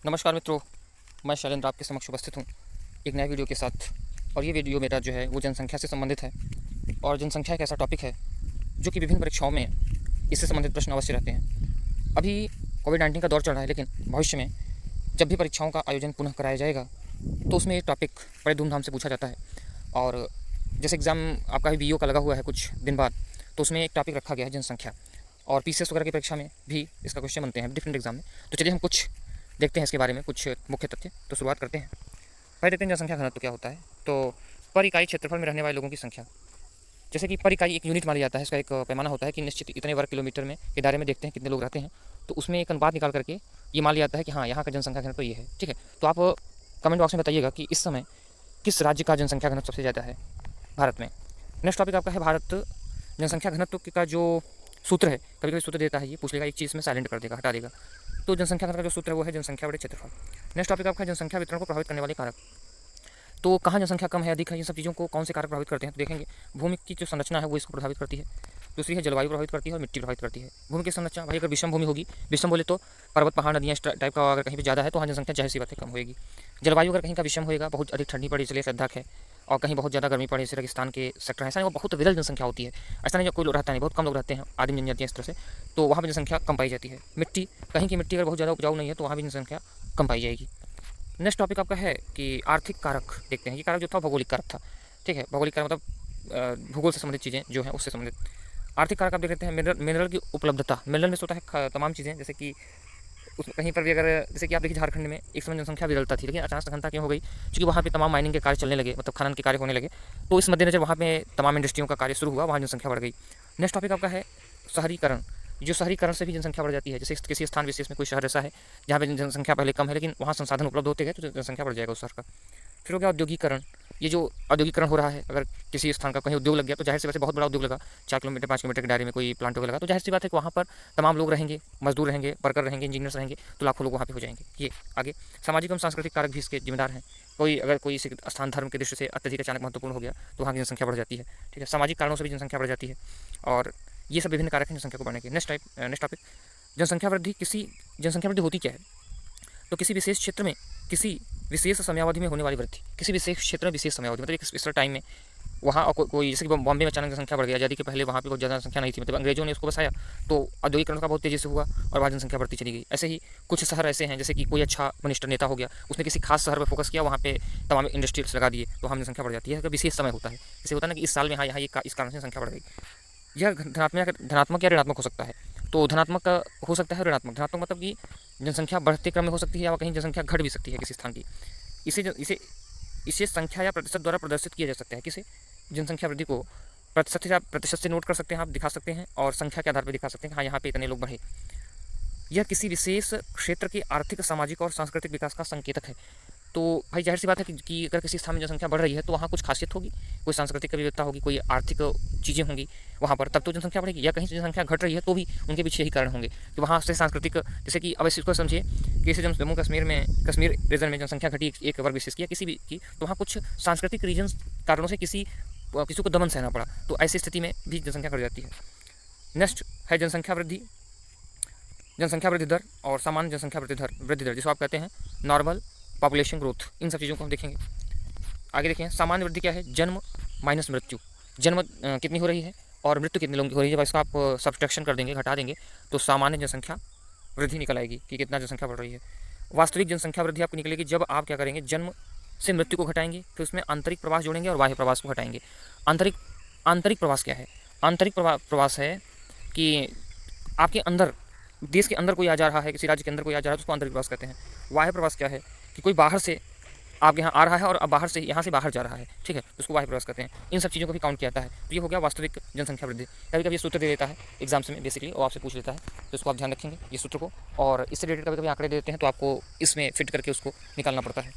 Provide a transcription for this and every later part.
नमस्कार मित्रों, मैं शैलेंद्र आपके समक्ष उपस्थित हूँ एक नए वीडियो के साथ। और ये वीडियो मेरा जो है वो जनसंख्या से संबंधित है। और जनसंख्या एक ऐसा टॉपिक है जो कि विभिन्न परीक्षाओं में इससे संबंधित प्रश्न अवश्य रहते हैं। अभी कोविड-19 का दौर चल रहा है, लेकिन भविष्य में जब भी परीक्षाओं का आयोजन पुनः कराया जाएगा तो उसमें ये टॉपिक बड़े धूमधाम से पूछा जाता है। और जैसे एग्ज़ाम आपका भी BO का लगा हुआ है कुछ दिन बाद, तो उसमें एक टॉपिक रखा गया है जनसंख्या। और PCS वगैरह की परीक्षा में भी इसका क्वेश्चन बनते हैं डिफरेंट एग्जाम में। तो चलिए हम कुछ देखते हैं इसके बारे में कुछ मुख्य तथ्य। तो शुरुआत करते हैं। पहले देखते हैं जनसंख्या घनत्व क्या होता है। तो पर इकाई क्षेत्रफल में रहने वाले लोगों की संख्या, जैसे कि पर इकाई एक यूनिट माना जाता है। इसका एक पैमाना होता है कि निश्चित इतने वर्ग किलोमीटर में के दायरे में देखते हैं कितने लोग रहते हैं, तो उसमें एक अनुपात निकाल करके ये मान लिया जाता है कि हाँ, यहाँ का जनसंख्या घनत्व ये है। ठीक है, तो आप कमेंट बॉक्स में बताइएगा कि इस समय किस राज्य का जनसंख्या घनत्व सबसे ज़्यादा है भारत में। नेक्स्ट टॉपिक आपका है भारत जनसंख्या घनत्व का जो सूत्र है। कभी कभी सूत्र देता है, ये पूछ लेगा एक चीज़ में साइलेंट कर देगा, हटा देगा। तो जनसंख्या घनत्व का जो सूत्र है वो है जनसंख्या बटे क्षेत्रफल। नेक्स्ट टॉपिक आपका है जनसंख्या वितरण को प्रभावित करने वाले कारक। तो कहाँ जनसंख्या कम है, अधिक है, इन सब चीज़ों को कौन से कारक प्रभावित करते हैं, तो देखेंगे भूमि की जो संरचना है वो इसको प्रभावित करती है। दूसरी है जलवायु प्रभावित करती है और मिट्टी प्रभावित करती है। भूमि की संरचना, भाई अगर विषम भूमि होगी, विषम बोले तो पर्वत पहाड़ नदियाँ इस टाइप का अगर कहीं पर ज़्यादा है तो वहाँ जनसंख्या जाहिर सी बात है कम होगी। जलवायु अगर कहीं का विषम होएगा, बहुत अधिक ठंडी पड़े इसलिए लद्दाख है, और कहीं बहुत ज़्यादा गर्मी पड़े जैसे रेगिस्तान के सेक्टर है, ऐसा नहीं, वो बहुत विरल जनसंख्या होती है। ऐसा नहीं कोई लोग रहता नहीं, बहुत कम लोग रहते हैं, आदिम जनजातियाँ इस तरह से, तो वहाँ पर जनसंख्या कम पाई जाती है। मिट्टी, कहीं की मिट्टी अगर बहुत ज़्यादा उपजाऊ नहीं है तो वहाँ भी जनसंख्या कम पाई जाएगी। नेक्स्ट टॉपिक आपका है कि आर्थिक कारक। देखते हैं कि कारक जो था भौगोलिक कारक था। ठीक है, भौगोलिक कारक मतलब भूगोल से संबंधित चीज़ें जो हैं उससे संबंधित। आर्थिक कारक आप देख लेते हैं मिनरल की उपलब्धता। मिनरल में से होता है तमाम चीज़ें, जैसे कि उस कहीं पर भी अगर, जैसे कि आप देखिए झारखंड में एक समय जनसंख्या विरलता थी, लेकिन अचानक घनता क्यों हो गई, क्योंकि वहाँ पे तमाम माइनिंग के कार्य चलने लगे, मतलब खनन के कार्य होने लगे। तो इस मद्देनजर वहाँ पे तमाम इंडस्ट्रियों का कार्य शुरू हुआ, वहाँ जनसंख्या बढ़ गई। नेक्स्ट टॉपिक आपका है शहरीकरण। जो शहरीकरण से भी जनसंख्या बढ़ जाती है, जैसे किसी स्थान विशेष में कोई शहर ऐसा है जहाँ पे जनसंख्या पहले कम है लेकिन वहाँ संसाधन उपलब्ध होते गए तो जनसंख्या बढ़ जाएगा उस शहर का। फिर हो गया औद्योगिकरण। ये जो औद्योगिकरण हो रहा है, अगर किसी स्थान का कहीं उद्योग लग गया तो जाहिर सी बात है बहुत बड़ा उद्योग लगा, 4 किलोमीटर 5 किलोमीटर के दायरे में कोई प्लांट लगा, तो जाहिर सी बात है कि वहाँ पर तमाम लोग रहेंगे, मजदूर रहेंगे, वर्कर रहेंगे, इंजीनियर्स रहेंगे, तो लाखों लोग वहाँ पे हो जाएंगे। ये आगे सामाजिक एवं सांस्कृतिक कारक भी इसके जिम्मेदार हैं। कोई स्थान धर्म की दृष्टि से अत्यधिक अचानक महत्वपूर्ण हो गया तो वहाँ की जनसंख्या बढ़ जाती है। ठीक है, सामाजिक कारणों से भी जनसंख्या बढ़ जाती है, और ये सब विभिन्न कारक हैं जनसंख्या को बढ़ने के। नेक्स्ट टॉपिक जनसंख्या वृद्धि। जनसंख्या वृद्धि होती क्या है, तो किसी विशेष क्षेत्र में किसी विशेष समयावधि में होने वाली वृद्धि। किसी विशेष क्षेत्र में विशेष समयावधि मतलब एक स्पेशल टाइम में वहाँ कोई, जैसे कि बॉम्बे में अचानक जनसंख्या बढ़ गई, आज़ादी के पहले वहाँ पे बहुत ज़्यादा जनसंख्या नहीं थी, मतलब अंग्रेजों ने उसको बसाया तो औद्योगिकरण का बहुत तेज़ी से हुआ और वहाँ जनसंख्या बढ़ती चली गई। ऐसे ही कुछ शहर ऐसे हैं, जैसे कि कोई अच्छा मिनिस्टर नेता हो गया, उसने किसी खास शहर पर फोकस किया, वहाँ पे तमाम इंडस्ट्रीज लगा दिए तो हम जनसंख्या बढ़ जाती है। विशेष समय होता है, जैसे होता है ना कि इस साल में हाँ यहाँ इस कारण से संख्या बढ़ गई। यह धनात्मक या ऋणात्मक हो सकता है। तो धनात्मक हो सकता है, ऋणात्मक। धनात्मक मतलब कि जनसंख्या बढ़ते क्रम में हो सकती है या कहीं जनसंख्या घट भी सकती है किसी स्थान की। इसे संख्या या प्रतिशत द्वारा प्रदर्शित किया जा सकता है। किसे, जनसंख्या वृद्धि को प्रतिशत से नोट कर सकते हैं, आप दिखा सकते हैं, और संख्या के आधार पर दिखा सकते हैं हाँ यहाँ पे इतने लोग बढ़े। यह किसी विशेष क्षेत्र के आर्थिक, सामाजिक और सांस्कृतिक विकास का संकेतक है। तो भाई जाहिर सी बात है कि अगर किसी स्थान में जनसंख्या बढ़ रही है तो वहाँ कुछ खासियत होगी, कोई सांस्कृतिक विविधता होगी, कोई आर्थिक चीज़ें होंगी वहाँ पर, तब तो जनसंख्या बढ़ेगी। या कहीं जनसंख्या घट रही है तो भी उनके पीछे यही कारण होंगे कि वहाँ से सांस्कृतिक, जैसे कि अब इसको समझिए कि जैसे जम्मू कश्मीर रीजन में जनसंख्या घटी एक वर्ग विशेष की या किसी भी की, तो वहाँ कुछ सांस्कृतिक रीजन कारणों से किसी को दमन सहना पड़ा, तो ऐसी स्थिति में भी जनसंख्या घट जाती है। नेक्स्ट है जनसंख्या वृद्धि दर और सामान्य जनसंख्या वृद्धि दर जिसको आप कहते हैं नॉर्मल पॉपुलेशन ग्रोथ। इन सब चीज़ों को हम देखेंगे। आगे देखें सामान्य वृद्धि क्या है, जन्म माइनस मृत्यु। जन्म कितनी हो रही है और मृत्यु कितने लोगों की हो रही है, इसका आप सब्सट्रैक्शन कर देंगे, घटा देंगे, तो सामान्य जनसंख्या वृद्धि निकल आएगी कि कितना जनसंख्या बढ़ रही है। वास्तविक जनसंख्या वृद्धि आपको निकलेगी जब आप क्या करेंगे, जन्म से मृत्यु को घटाएंगे, फिर उसमें आंतरिक प्रवास जोड़ेंगे और बाह्य प्रवास को घटाएंगे। आंतरिक प्रवास क्या है, आंतरिक प्रवास है कि आपके अंदर, देश के अंदर कोई आ जा रहा है, किसी राज्य के अंदर कोई आ जा रहा है तो उसको आंतरिक प्रवास कहते हैं। बाह्य प्रवास क्या है कि कोई बाहर से आपके यहाँ आ रहा है और अब बाहर से यहाँ से बाहर जा रहा है, ठीक है, उसको बाह्य प्रवास कहते हैं। इन सब चीज़ों को भी काउंट किया जाता है। तो ये हो गया वास्तविक जनसंख्या वृद्धि। कभी कभी ये सूत्र दे देता है एग्जाम्स में, बेसिकली वो आपसे पूछ लेता है, तो इसको आप ध्यान रखेंगे ये सूत्र को, और इससे रिलेटेड कभी कभी आंकड़े देते हैं तो आपको इसमें फिट करके उसको निकालना पड़ता है।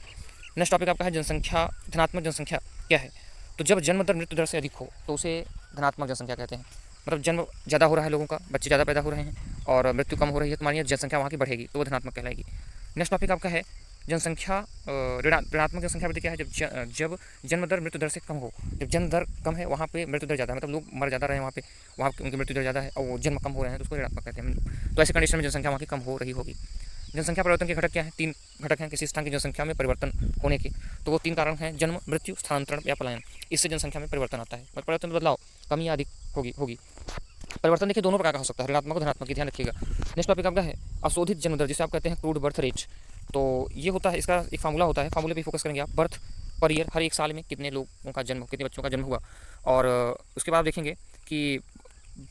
नेक्स्ट टॉपिक आपका है जनसंख्या, धनात्मक जनसंख्या क्या है, तो जब जन्म दर मृत्यु दर से अधिक हो तो उसे धनात्मक जनसंख्या कहते हैं। मतलब जन्म ज़्यादा हो रहा है लोगों का, बच्चे ज़्यादा पैदा हो रहे हैं और मृत्यु कम हो रही है, तो मानिए जनसंख्या वहाँ की बढ़ेगी तो वो धनात्मक कहलाएगी। नेक्स्ट टॉपिक आपका है जनसंख्या ऋणात्मक जनसंख्या वृद्धि क्या है, जब जन्म दर मृत्यु दर से कम हो। जब जन्म दर कम है वहाँ पे मृत्यु दर ज़्यादा है, मतलब लोग मर ज़्यादा रहे हैं वहाँ उनकी मृत्यु दर ज़्यादा है और वो जन्म कम हो रहे हैं तो उसको ऋणात्मक कहते हैं। तो ऐसे कंडीशन में जनसंख्या वहाँ की कम हो रही होगी। जनसंख्या परिवर्तन के घटक क्या हैं? 3 घटक हैं किसी स्थान की जनसंख्या में परिवर्तन होने के। तो वो 3 कारण हैं: जन्म, मृत्यु, स्थानांतरण या पलायन। इससे जनसंख्या में परिवर्तन आता है। परिवर्तन में बदलाव, कमी या अधिक होगी। परिवर्तन देखिए दोनों प्रकार का हो सकता है, ऋणात्मक और धनात्मक, ध्यान रखिएगा। नेक्स्ट टॉपिक आपका है अशोधित जन्म दर, जिसे आप कहते हैं क्रूड बर्थ रेट। तो ये होता है, इसका एक फार्मूला होता है, फार्मूले पे फोकस करेंगे आप। बर्थ पर ईयर, हर एक साल में कितने लोगों का जन्म, कितने बच्चों का जन्म हुआ। और उसके बाद देखेंगे कि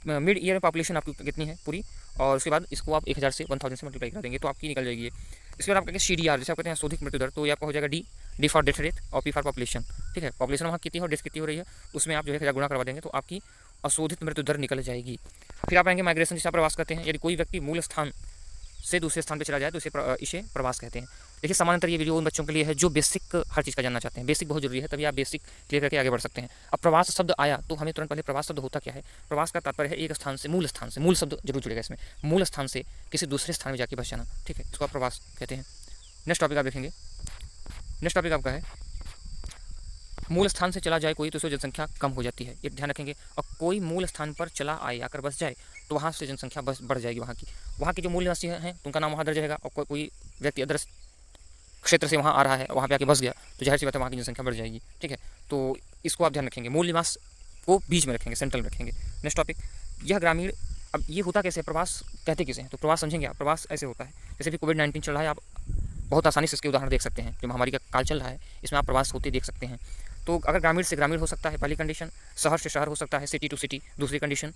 मिड ईयर में पॉपुलेशन आपकी कितनी है पूरी, और उसके बाद इसको आप 1000 से 1000 से मल्टीप्लाई कर देंगे तो आपकी निकल जाएगी ये। इसके बाद आप कहेंगे CDR, जैसे आप कहते हैं शोधित मृत्यु दर, तो ये आपका हो जाएगा डी फॉर डेथ रेट और P फॉर पॉपुलेशन। ठीक है, पॉपुलेशन वहाँ कितनी है और डेथ कितनी हो रही है, उसमें आप जो है 1000 गुणा करवा देंगे तो आपकी अशोधित मृत्यु दर निकल जाएगी। फिर आप आएंगे माइग्रेशन, जिसे आप प्रवास करते हैं। यदि कोई व्यक्ति मूल स्थान से दूसरे स्थान पर चला जाए तो इसे प्रवास कहते हैं। देखिए समानांतर ये वीडियो उन बच्चों के लिए है जो बेसिक हर चीज़ का जानना चाहते हैं। बेसिक बहुत जरूरी है, तभी आप बेसिक क्लियर करके आगे बढ़ सकते हैं। अब प्रवास शब्द आया तो हमें तुरंत पहले प्रवास शब्द होता क्या है। प्रवास का तात्पर्य है एक स्थान से, मूल शब्द जरूर जुड़ेगा इसमें, मूल स्थान से किसी दूसरे स्थान में जाके बस जाना। ठीक है, इसको आप प्रवास कहते हैं। नेक्स्ट टॉपिक आप देखेंगे, नेक्स्ट टॉपिक आपका है मूल स्थान से चला जाए कोई तो उसकी जनसंख्या कम हो जाती है, ये ध्यान रखेंगे। और कोई मूल स्थान पर चला आए, आकर बस जाए तो वहाँ से जनसंख्या बस बढ़ जाएगी। वहाँ की जो मूल निवासी हैं उनका नाम वहाँ दर्ज रहेगा, और कोई व्यक्ति अदर क्षेत्र से वहाँ आ रहा है, वहाँ पे आके बस गया तो जाहिर सी बात है वहाँ की जनसंख्या बढ़ जाएगी। ठीक है, तो इसको आप ध्यान रखेंगे, मूल निवास को बीच में रखेंगे, सेंट्रल में रखेंगे। नेक्स्ट टॉपिक, यह ग्रामीण, अब ये होता कैसे, प्रवास कहते किसे हैं, तो प्रवास समझेंगे आप। प्रवास ऐसे होता है, जैसे भी कोविड-19 चल रहा है, आप बहुत आसानी से इसके उदाहरण देख सकते हैं। जो महामारी का काल चल रहा है इसमें आप प्रवास होते देख सकते हैं। तो अगर ग्रामीण से ग्रामीण हो सकता है पहली कंडीशन, शहर से शहर हो सकता है, सिटी टू सिटी दूसरी कंडीशन।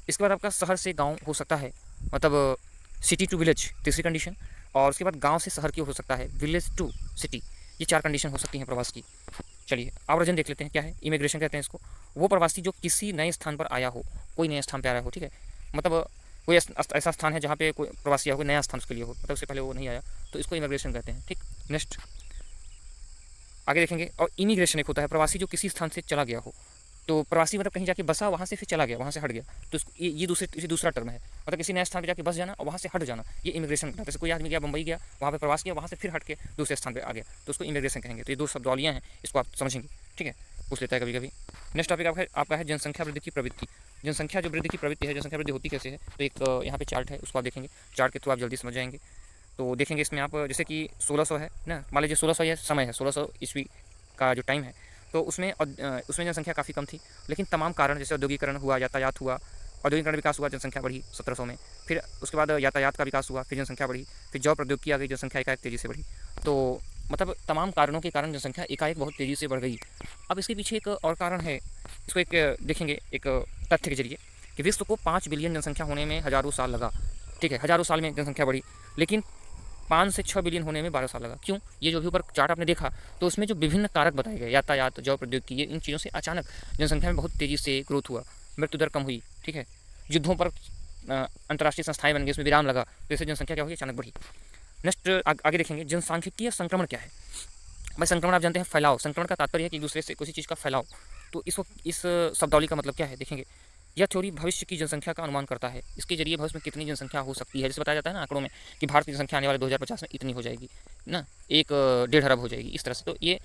इसके बाद आपका शहर से गाँव हो सकता है, मतलब सिटी टू विलेज तीसरी कंडीशन, और उसके बाद गांव से शहर की हो सकता है, विलेज टू सिटी। ये 4 कंडीशन हो सकती हैं प्रवास की। चलिए आवर्जन देख लेते हैं क्या है। इमिग्रेशन कहते हैं इसको, वो प्रवासी जो किसी नए स्थान पर आया हो, कोई नए स्थान पर आया हो। ठीक है, मतलब कोई ऐसा स्थान है जहाँ पे कोई प्रवासी आया हो, नया स्थान उसके लिए हो, मतलब उससे पहले वो नहीं आया, तो इसको इमिग्रेशन कहते हैं। ठीक, नेक्स्ट आगे देखेंगे। और इमिग्रेशन एक होता है प्रवासी जो किसी स्थान से चला गया हो, तो प्रवासी मतलब कहीं जाके बसा, वहाँ से फिर चला गया, वहाँ से हट गया, तो ये दूसरा टर्म है। मतलब किसी नए स्थान पे जाके बस जाना और वहाँ से हट जाना, ये इमिग्रेशन कहता है। जैसे कोई आदमी गया बम्बई गया, वहाँ पे प्रवास किया, वहाँ से फिर हट के दूसरे स्थान पे आ गया, तो उसको इमिग्रेशन कहेंगे। तो ये 2 शब्दावलियाँ हैं, इसको आप समझेंगे। ठीक है, पूछ लेता है कभी कभी। नेक्स्ट टॉपिक आपका है जनसंख्या वृद्धि की प्रवृत्ति। जनसंख्या जो वृद्धि की प्रवृत्ति है, जनसंख्या वृद्धि होती कैसे है, तो एक यहाँ पे चार्ट है, उसको आप देखेंगे। चार्ट के थ्रू आप जल्दी समझ जाएंगे। तो देखेंगे इसमें आप, जैसे कि 1600 है ना, मान लीजिए 1600 ये समय है, 1600 ईस्वी का जो टाइम है, तो उसमें जनसंख्या काफ़ी कम थी, लेकिन तमाम कारण जैसे औद्योगिकरण हुआ, यातायात हुआ, औद्योगिकरण विकास हुआ, जनसंख्या बढ़ी 1700 में। फिर उसके बाद यातायात का विकास हुआ, फिर जनसंख्या बढ़ी। फिर जॉब प्रौद्योगिकी आ गई, जनसंख्या एकाएक तेज़ी से बढ़ी। तो मतलब तमाम कारणों के कारण जनसंख्या एकाएक बहुत तेज़ी से बढ़ गई। अब इसके पीछे एक और कारण है, इसको एक देखेंगे एक तथ्य के जरिए, कि विश्व को 5 बिलियन जनसंख्या होने में हज़ारों साल लगा। ठीक है, हज़ारों साल में जनसंख्या बढ़ी, लेकिन 5 से 6 बिलियन होने में 12 साल लगा। क्यों? ये जो भी ऊपर चार्ट आपने देखा, तो उसमें जो विभिन्न कारक बताए गए, यातायात, जॉब प्रौद्योगिकी, ये इन चीज़ों से अचानक जनसंख्या में बहुत तेज़ी से ग्रोथ हुआ, मृत्यु दर कम हुई। ठीक है, युद्धों पर अंतर्राष्ट्रीय संस्थाएं बन गई, उसमें विराम लगा, तो इससे जनसंख्या क्या हुई, अचानक बढ़ी। नेक्स्ट आगे देखेंगे, जनसांख्यिकीय संक्रमण क्या है। भाई संक्रमण आप जानते हैं, फैलाव। संक्रमण का तात्पर्य है कि दूसरे से किसी चीज़ का फैलाव। तो इस शब्दावली का मतलब क्या है, देखेंगे। यह थ्योरी भविष्य की जनसंख्या का अनुमान करता है। इसके जरिए भविष्य में कितनी जनसंख्या हो सकती है, जैसे बताया जाता है ना आंकड़ों में, कि भारत की जनसंख्या आने वाले 2050 में इतनी हो जाएगी ना, 1.5 अरब हो जाएगी, इस तरह से। तो ये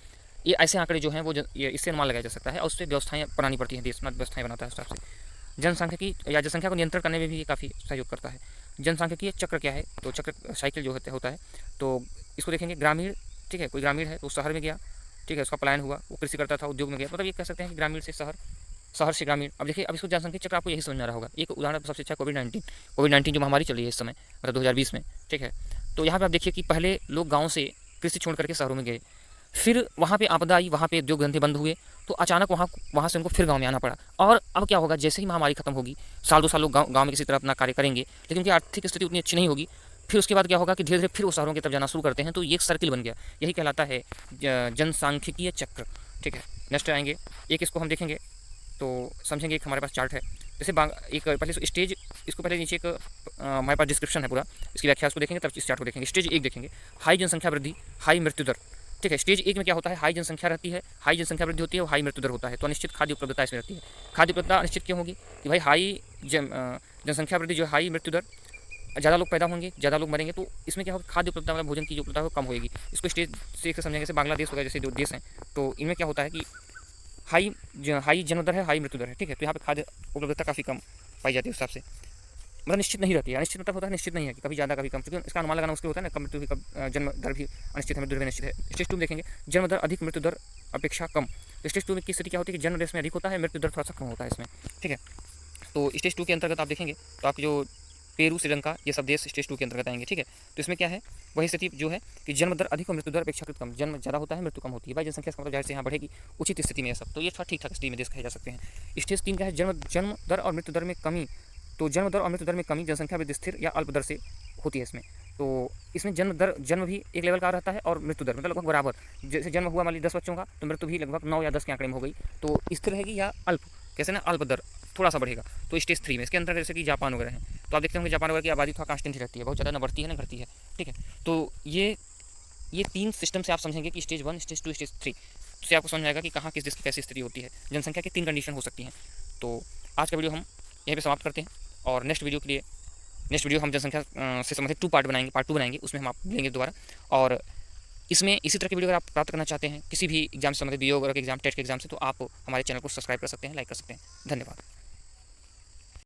ऐसे आंकड़े जो हैं वो इससे अनुमान लगाया जा सकता है, और उससे व्यवस्थाएँ बनानी पड़ती हैं, देश में व्यवस्थाएँ बनाता है उस हिसाब से। जनसंख्यिकी या जनसंख्या को नियंत्रण करने में भी ये काफ़ी सहयोग करता है। जनसांख्यिकीय चक्र क्या है, तो चक्र साइकिल जो होता है, तो इसको देखेंगे। ग्रामीण, ठीक है, कोई ग्रामीण है तो शहर में गया, ठीक है, उसका पलायन हुआ, वो कृषि करता था, उद्योग में गया, मतलब ये कह सकते हैं कि ग्रामीण से शहर, शहर से ग्रामीण। अब देखिए, अब इसको जनसंख्या चक्र आपको यही समझ में आ रहा होगा। एक उदाहरण सबसे अच्छा कोविड-19 जो महामारी चल रही है इस समय, मतलब 2020 में। ठीक है, तो यहाँ पे आप देखिए कि पहले लोग गाँव से कृषि छोड़ करके शहरों में गए, फिर वहाँ पे आपदा आई, वहाँ पे उद्योग धंधे बंद हुए, तो अचानक वहाँ से उनको फिर गाँव में आना पड़ा। और अब क्या होगा, जैसे ही महामारी खत्म होगी, साल 2 साल लोग गाँव में किसी तरह अपना कार्य करेंगे, लेकिन उनकी आर्थिक स्थिति उतनी अच्छी नहीं होगी। फिर उसके बाद क्या होगा कि धीरे धीरे फिर वो शहरों की तरफ जाना शुरू करते हैं, तो ये एक सर्किल बन गया। यही कहलाता है जनसांख्यिकीय चक्र। ठीक है, नेक्स्ट आएंगे, एक इसको हम देखेंगे तो समझेंगे। एक हमारे पास चार्ट है, जैसे एक पहले स्टेज, इसको पहले नीचे एक हमारे पास डिस्क्रिप्शन है पूरा, इसकी व्याख्या उसको देखेंगे, तब इस चार्ट को देखेंगे। स्टेज 1 देखेंगे, हाई जनसंख्या वृद्धि, हाई मृत्यु दर। ठीक है, स्टेज 1 में क्या होता है, हाई जनसंख्या रहती है, हाई जनसंख्या वृद्धि होती है और हाई मृत्यु दर होता है। तो अनिश्चित खाद्य उपलब्धता इसमें रहती है। खाद्य उपलब्धता अनिश्चित क्यों होगी, कि भाई हाई जनसंख्या वृद्धि जो हाई मृत्यु दर, ज़्यादा लोग पैदा होंगे, ज़्यादा लोग मरेंगे, तो इसमें क्या होगा, खाद्य उपलब्धता मतलब भोजन की जो उपलब्धता है वो कम होगी। इसको स्टेज से एक समझेंगे। जैसे बांग्लादेश हो गया, जैसे जो देश हैं, तो इनमें क्या होता है कि हाई जन्म दर है, हाई मृत्यु दर है। ठीक है, तो यहाँ पे खाद्य उपलब्धता काफ़ी कम पाई जाती है उस हिसाब से। मतलब निश्चित नहीं रहती है। अनिश्चित मतलब होता है निश्चित नहीं है कि कभी ज़्यादा कभी कम, क्योंकि इसका अनुमान लगाना मुश्किल होता है ना, कब मृत्यु भी कब जन्म दर भी अनिश्चित है, मृत्यु दर भी निश्चित है। स्टेज 2 में देखेंगे जन्म दर अधिक, मृत्यु दर अपेक्षा कम। तो स्टेज 2 में की स्थिति क्या होती है कि जन्म दर इसमें अधिक होता है, मृत्यु दर थोड़ा सा कम होता है इसमें, ठीक है। तो स्टेज 2 के अंतर्गत आप देखेंगे तो आपकी जो पेरू, श्रीलंका, ये सब देश स्टेज 2 के अंतर्गत आएंगे, ठीक है। तो इसमें क्या है, वही स्थिति जो है कि जन्म दर अधिक और मृत्यु दर अपेक्षाकृत कम, जन्म ज़्यादा होता है, मृत्यु कम होती है। भाई जनसंख्या इसका मतलब जाहिर से यहाँ बढ़ेगी उचित स्थिति में, सब तो ये थोड़ा ठीक ठाक स्थिति में देश कहे जा सकते हैं। स्टेज 3 क्या है, जन्म दर और मृत्यु दर में कमी। तो जन्म दर और मृत्यु दर में कमी जनसंख्या वृद्धि स्थिर या अल्प दर से होती है इसमें। तो इसमें जन्म भी एक लेवल का रहता है और मृत्यु दर मतलब लगभग बराबर। जैसे जन्म हुआ मान लीजिए 10 बच्चों का, तो मृत्यु भी लगभग 9 या 10 के आंकड़े में हो गई, तो स्थिर रहेगी या अल्प, कैसे ना अल्प दर थोड़ा सा बढ़ेगा। तो स्टेज 3 में इसके अंदर जैसे कि जापान वगैरह है, तो आप देखते होंगे जापान वगैरह की आबादी थोड़ा कांस्टेंट ही रहती है, बहुत ज़्यादा ना बढ़ती है ना घटती है, ठीक है। तो ये 3 सिस्टम से आप समझेंगे कि स्टेज 1, स्टेज 2, स्टेज 3 से आपको समझ आएगा कि कहाँ किस देश की कैसी स्थिति होती है। जनसंख्या की 3 कंडीशन हो सकती हैं। तो आज का वीडियो हम यहीं पे समाप्त करते हैं और नेक्स्ट वीडियो हम जनसंख्या से संबंधित 2 पार्ट बनाएंगे, पार्ट 2 बनाएंगे, उसमें हम आप लेंगे दोबारा। और इसमें इसी तरह की वीडियो अगर आप प्राप्त करना चाहते हैं किसी भी एग्जाम से संबंधित, बीओ वगैरह के एग्जाम, टेट के एग्जाम से, तो आप हमारे चैनल को सब्सक्राइब कर सकते हैं, लाइक कर सकते हैं। धन्यवाद।